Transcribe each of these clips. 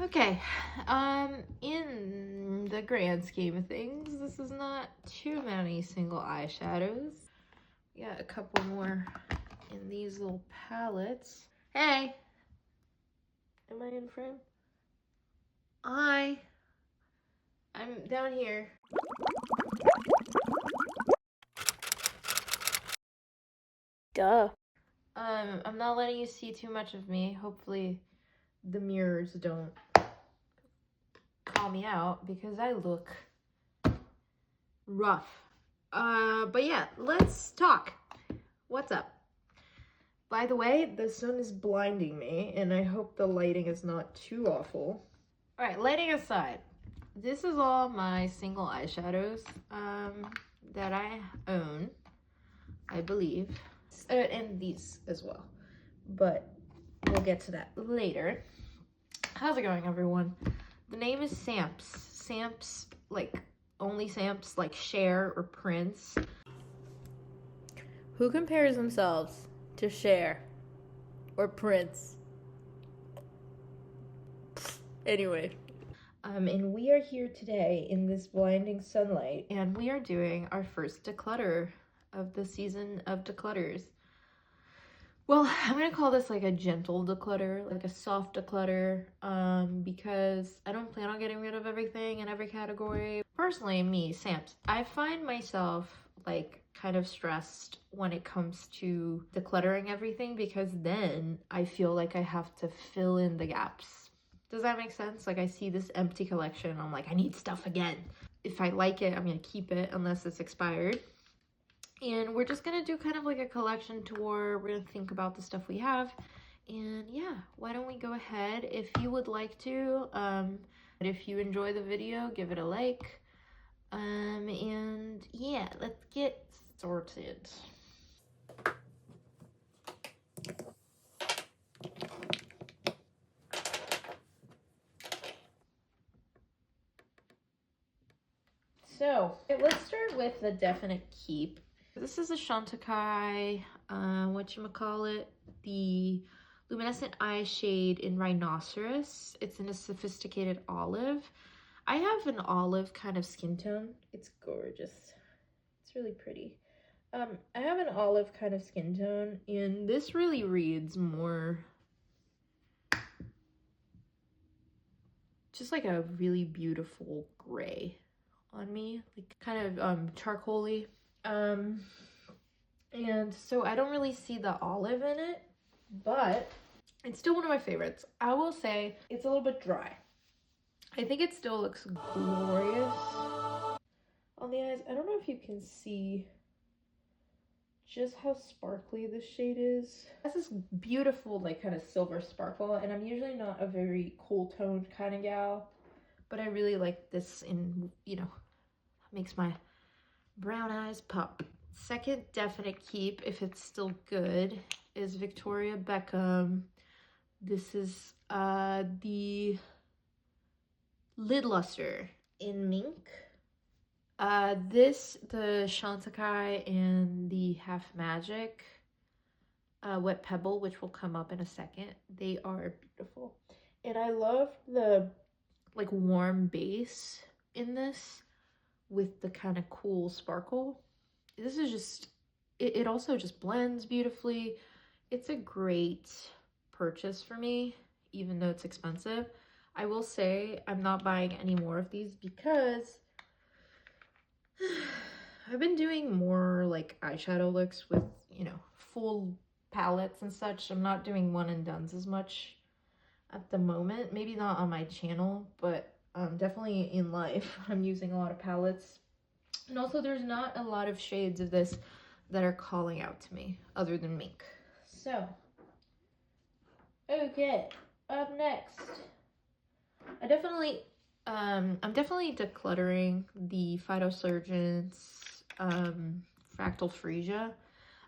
Okay, in the grand scheme of things, this is not too many single eyeshadows. We got a couple more in these little palettes. Hey! Am I in frame? I'm down here. Duh. I'm not letting you see too much of me. Hopefully the mirrors don't call me out because I look rough. But yeah, let's talk. What's up? By the way, the sun is blinding me, and I hope the lighting is not too awful. All right, lighting aside, this is all my single eyeshadows that I own, I believe, and these as well. But we'll get to that later. How's it going, everyone? The name is Samps. Samps, like only Samps, like Cher or Prince. Who compares themselves to Cher or Prince? Anyway. And we are here today in this blinding sunlight, and we are doing our first declutter of the season of declutters. Well, I'm gonna call this like a gentle declutter, like a soft declutter, because I don't plan on getting rid of everything in every category. Personally, me, Samps, I find myself like kind of stressed when it comes to decluttering everything, because then I feel like I have to fill in the gaps. Does that make sense? Like I see this empty collection, I'm like, I need stuff again. If I like it, I'm gonna keep it unless it's expired. And we're just gonna do kind of like a collection tour. We're gonna think about the stuff we have. And yeah, why don't we go ahead? If you would like to, if you enjoy the video, give it a like. And yeah, let's get started. So let's start with the definite keep. This is a Chantecaille, whatchamacallit, the Luminescent Eye Shade in Rhinoceros. It's in a sophisticated olive. I have an olive kind of skin tone. It's gorgeous. It's really pretty. I have an olive kind of skin tone, and this really reads more just like a really beautiful gray on me, like kind of charcoaly. And so I don't really see the olive in it, but it's still one of my favorites. I will say it's a little bit dry. I think it still looks glorious on the eyes. I don't know if you can see just how sparkly this shade is. It has this beautiful like kind of silver sparkle, and I'm usually not a very cool toned kind of gal, but I really like this, in, you know, makes my brown eyes pop. Second definite keep, if it's still good, is Victoria Beckham. This is the Lid Luster in Mink. The Chantecaille and the Half Magic Wet Pebble, which will come up in a second. They are beautiful. And I love the like warm base in this with the kind of cool sparkle. This is just, it also just blends beautifully. It's a great purchase for me, even though it's expensive. I will say I'm not buying any more of these because I've been doing more like eyeshadow looks with, you know, full palettes and such. I'm not doing one and dones as much at the moment. Maybe not on my channel, but definitely in life I'm using a lot of palettes. And also there's not a lot of shades of this that are calling out to me other than Mink. So, okay, up next. I'm definitely decluttering the Phytosurgeons Fractal Freesia.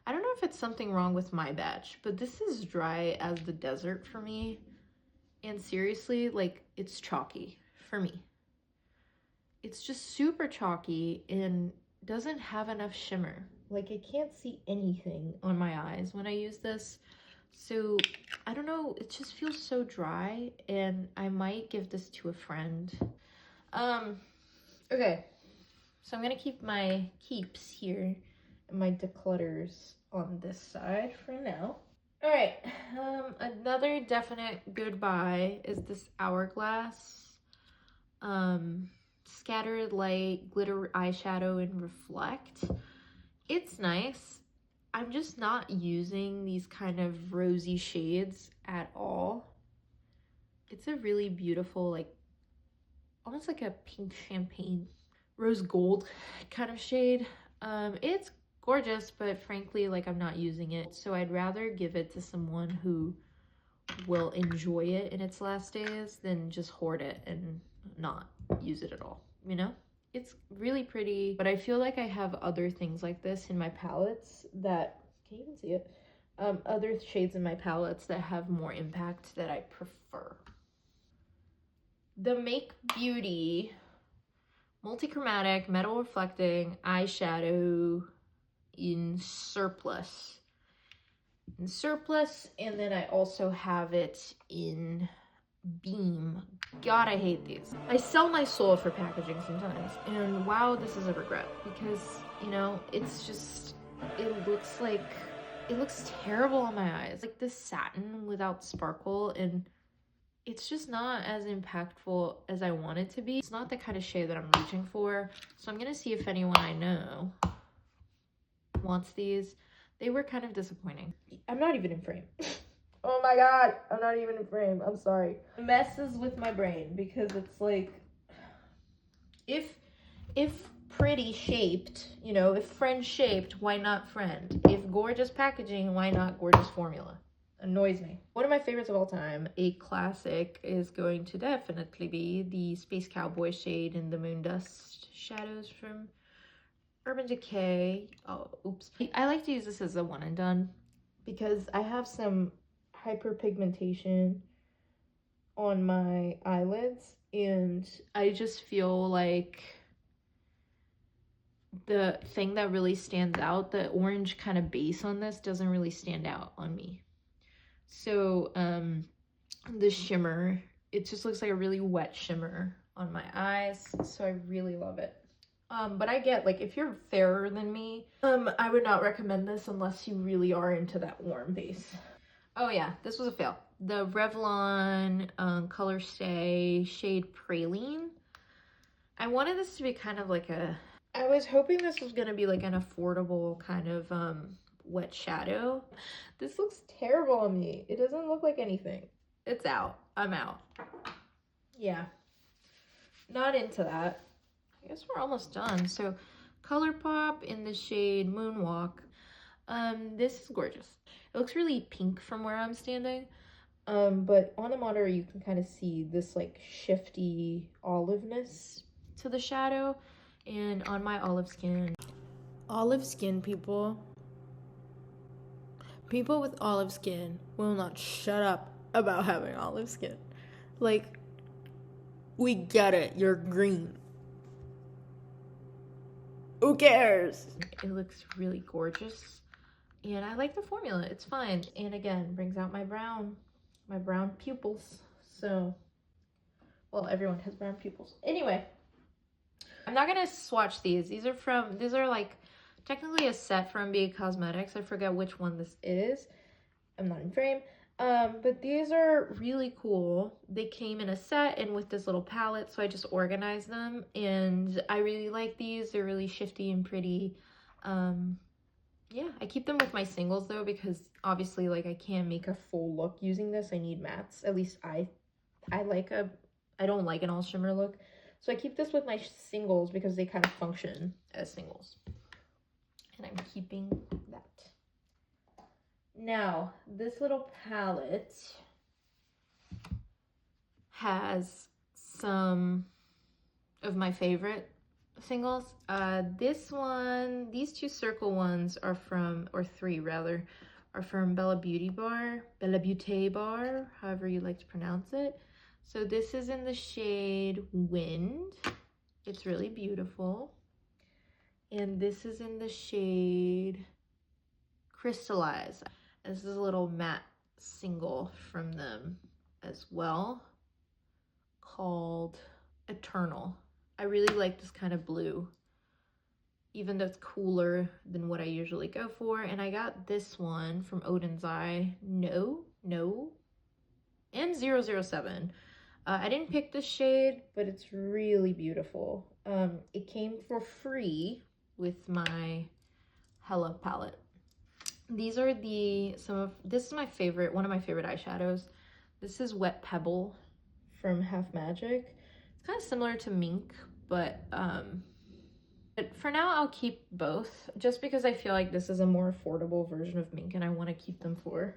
I don't know if it's something wrong with my batch, but this is dry as the desert for me. And seriously, like, it's chalky for me. It's just super chalky and doesn't have enough shimmer. Like, I can't see anything on my eyes when I use this. So I don't know, it just feels so dry, and I might give this to a friend. Okay, so I'm gonna keep my keeps here and my declutters on this side for now. All right, another definite goodbye is this Hourglass Scattered Light Glitter Eyeshadow in Reflect. It's nice. I'm just not using these kind of rosy shades at all. It's a really beautiful, like, almost like a pink champagne, rose gold kind of shade. It's gorgeous, but frankly, like, I'm not using it. So I'd rather give it to someone who will enjoy it in its last days than just hoard it and not use it at all, you know? It's really pretty, but I feel like I have other things like this in my palettes that, can you even see it? Other shades in my palettes that have more impact that I prefer. The Make Beauty Multichromatic Metal Reflecting Eyeshadow in Surplus. And then I also have it in Beam. God, I hate these. I sell my soul for packaging sometimes, and wow, this is a regret, because, you know, it's just, it looks terrible on my eyes. Like this satin without sparkle, and it's just not as impactful as I want it to be. It's not the kind of shade that I'm reaching for, so I'm gonna see if anyone I know wants these. They were kind of disappointing. I'm not even in frame. Oh my god, I'm not even in frame. I'm sorry. It messes with my brain because it's like, if pretty shaped, you know, if friend shaped, why not friend? If gorgeous packaging, why not gorgeous formula? Annoys me. One of my favorites of all time, a classic, is going to definitely be the Space Cowboy shade in the Moondust shadows from Urban Decay. Oh, oops. I like to use this as a one and done because I have some hyperpigmentation on my eyelids, and I just feel like the thing that really stands out, the orange kind of base on this, doesn't really stand out on me. So the shimmer, it just looks like a really wet shimmer on my eyes, so I really love it. But I get, like, if you're fairer than me, I would not recommend this unless you really are into that warm base. Oh yeah, this was a fail. The Revlon Color Stay shade Praline. I wanted this to be kind of like a, I was hoping this was gonna be like an affordable kind of wet shadow. This looks terrible on me. It doesn't look like anything. It's out. I'm out. Yeah, not into that. I guess we're almost done. So ColourPop in the shade Moonwalk. This is gorgeous. It looks really pink from where I'm standing. But on the monitor you can kind of see this like shifty oliveness to the shadow, and on my olive skin, People with olive skin will not shut up about having olive skin. Like, we get it, you're green. Who cares? It looks really gorgeous, and I like the formula. It's fine, and again, brings out my brown pupils. So, well, everyone has brown pupils. Anyway, I'm not gonna swatch these. These are like technically a set from BA Cosmetics. I forget which one this is. I'm not in frame. But these are really cool. They came in a set and with this little palette, so I just organized them, and I really like these. They're really shifty and pretty. Yeah, I keep them with my singles though, because obviously, like, I can't make a full look using this. I need mattes. At least I don't like an all shimmer look. So I keep this with my singles because they kind of function as singles. And I'm keeping that. Now, this little palette has some of my favorite singles. This one, these two circle ones are from, or three rather, are from Bella Beauty Bar, however you like to pronounce it. So this is in the shade Wind. It's really beautiful. And this is in the shade Crystallize. This is a little matte single from them as well called Eternal. I really like this kind of blue, even though it's cooler than what I usually go for. And I got this one from Odin's Eye, No, and 007. I didn't pick this shade, but it's really beautiful. It came for free with my Hella palette. These are this is my favorite, one of my favorite eyeshadows. This is Wet Pebble from Half Magic. It's kind of similar to Mink, but for now I'll keep both just because I feel like this is a more affordable version of Mink and I want to keep them for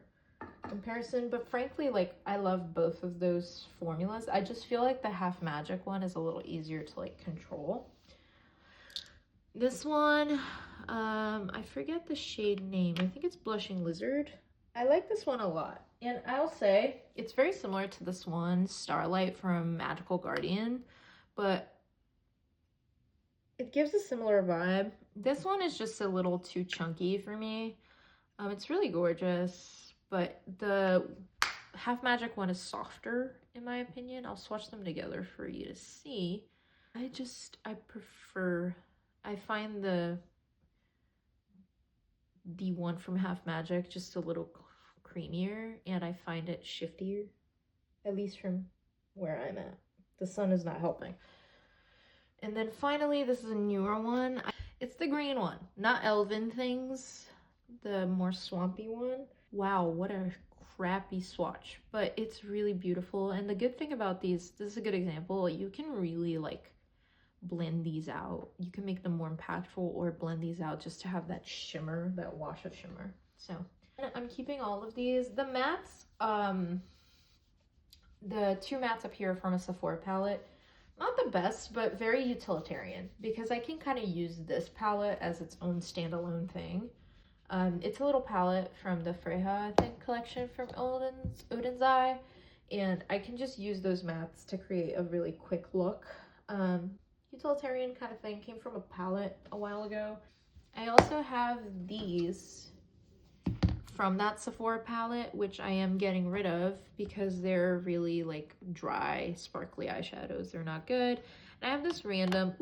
comparison. But frankly, like, I love both of those formulas. I just feel like the Half Magic one is a little easier to like control. This one, I forget the shade name. I think it's Blushing Lizard. I like this one a lot. And I'll say it's very similar to this one, Starlight from Magical Guardian, but it gives a similar vibe. This one is just a little too chunky for me. It's really gorgeous, but the Half Magic one is softer in my opinion. I'll swatch them together for you to see. I find the one from Half Magic just a little creamier, and I find it shiftier, at least from where I'm at. The sun is not helping. And then finally, this is a newer one. It's the green one, not Elven Things, the more swampy one. Wow, what a crappy swatch, but it's really beautiful. And the good thing about these, this is a good example, you can really like blend these out. You can make them more impactful or blend these out just to have that shimmer, that wash of shimmer. So I'm keeping all of these. The mattes, the two mattes up here from a Sephora palette, not the best, but very utilitarian because I can kind of use this palette as its own standalone thing. It's a little palette from the Freya, I think, collection from Odin's Eye, and I can just use those mattes to create a really quick look. Utilitarian kind of thing, came from a palette a while ago. I also have these from that Sephora palette, which I am getting rid of because they're really like dry, sparkly eyeshadows. They're not good. And I have this random,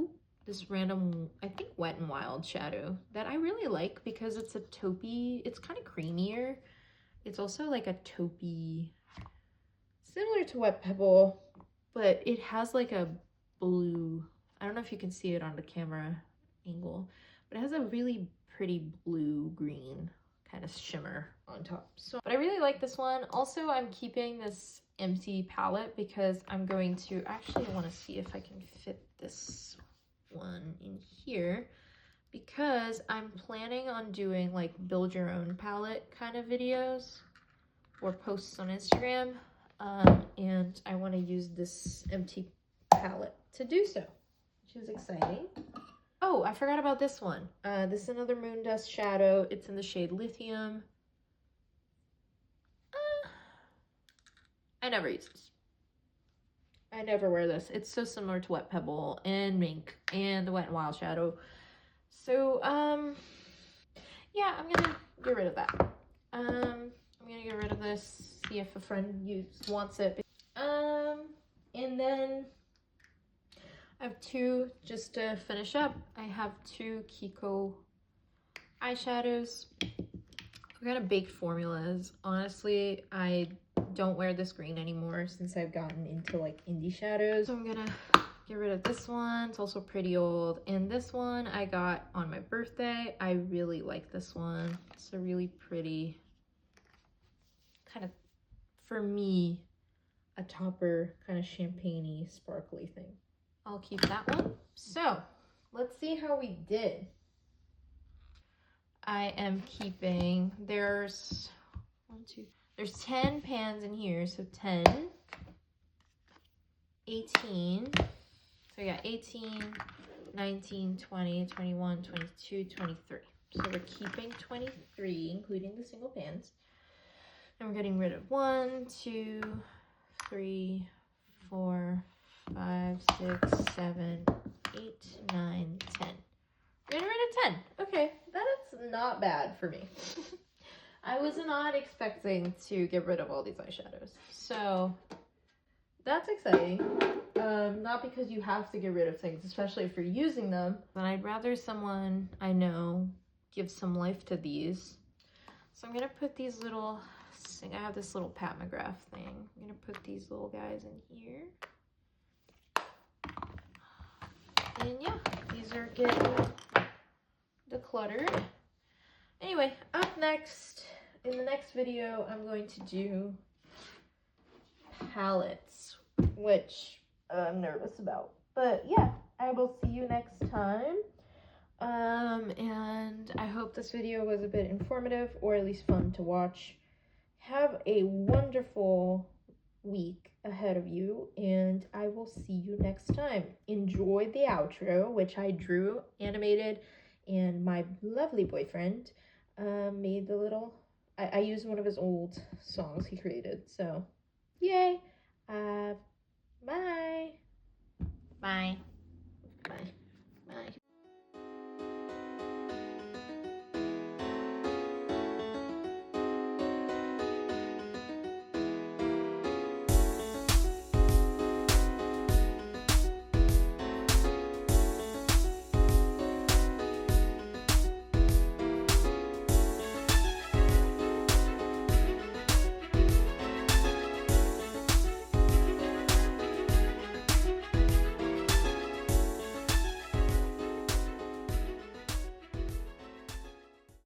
I think Wet n Wild shadow that I really like because it's a taupey, it's kind of creamier. It's also like a taupey, similar to Wet Pebble, but it has like a blue, I don't know if you can see it on the camera angle, but it has a really pretty blue-green kind of shimmer on top. So, but I really like this one. Also, I'm keeping this empty palette because I'm going to, actually want to see if I can fit this one in here because I'm planning on doing like build your own palette kind of videos or posts on Instagram, and I want to use this empty palette to do so, which is exciting. Oh, I forgot about this one. This is another Moon Dust shadow. It's in the shade Lithium. I never use this. I never wear this. It's so similar to Wet Pebble and Mink and the Wet n Wild shadow. So, yeah, I'm gonna get rid of that. I'm gonna get rid of this, see if a friend wants it. And then I have two, just to finish up, I have two Kiko eyeshadows. We're kind of baked formulas. Honestly, I don't wear this green anymore since I've gotten into like indie shadows. So I'm gonna get rid of this one. It's also pretty old. And this one I got on my birthday. I really like this one. It's a really pretty, kind of, for me, a topper, kind of champagne-y, sparkly thing. I'll keep that one. So let's see how we did. I am keeping, there's 10 pans in here, so 10, 18, so we got 18, 19, 20, 21, 22, 23. So we're keeping 23, including the single pans. And we're getting rid of 1, 2, 3, 4, 5, 6, 7, 8, 9, 10. Getting rid of 10. Okay, that's not bad for me. I was not expecting to get rid of all these eyeshadows. So that's exciting. Not because you have to get rid of things, especially if you're using them, but I'd rather someone I know give some life to these. So I'm gonna put these little, I have this little Pat McGrath thing. I'm gonna put these little guys in here. And yeah, these are getting decluttered. Anyway, up next, in the next video, I'm going to do palettes, which I'm nervous about. But yeah, I will see you next time. And I hope this video was a bit informative or at least fun to watch. Have a wonderful week ahead of you, and I will see you next time. Enjoy the outro, which I drew, animated, and my lovely boyfriend made the little, I used one of his old songs he created, so yay. Bye. Bye.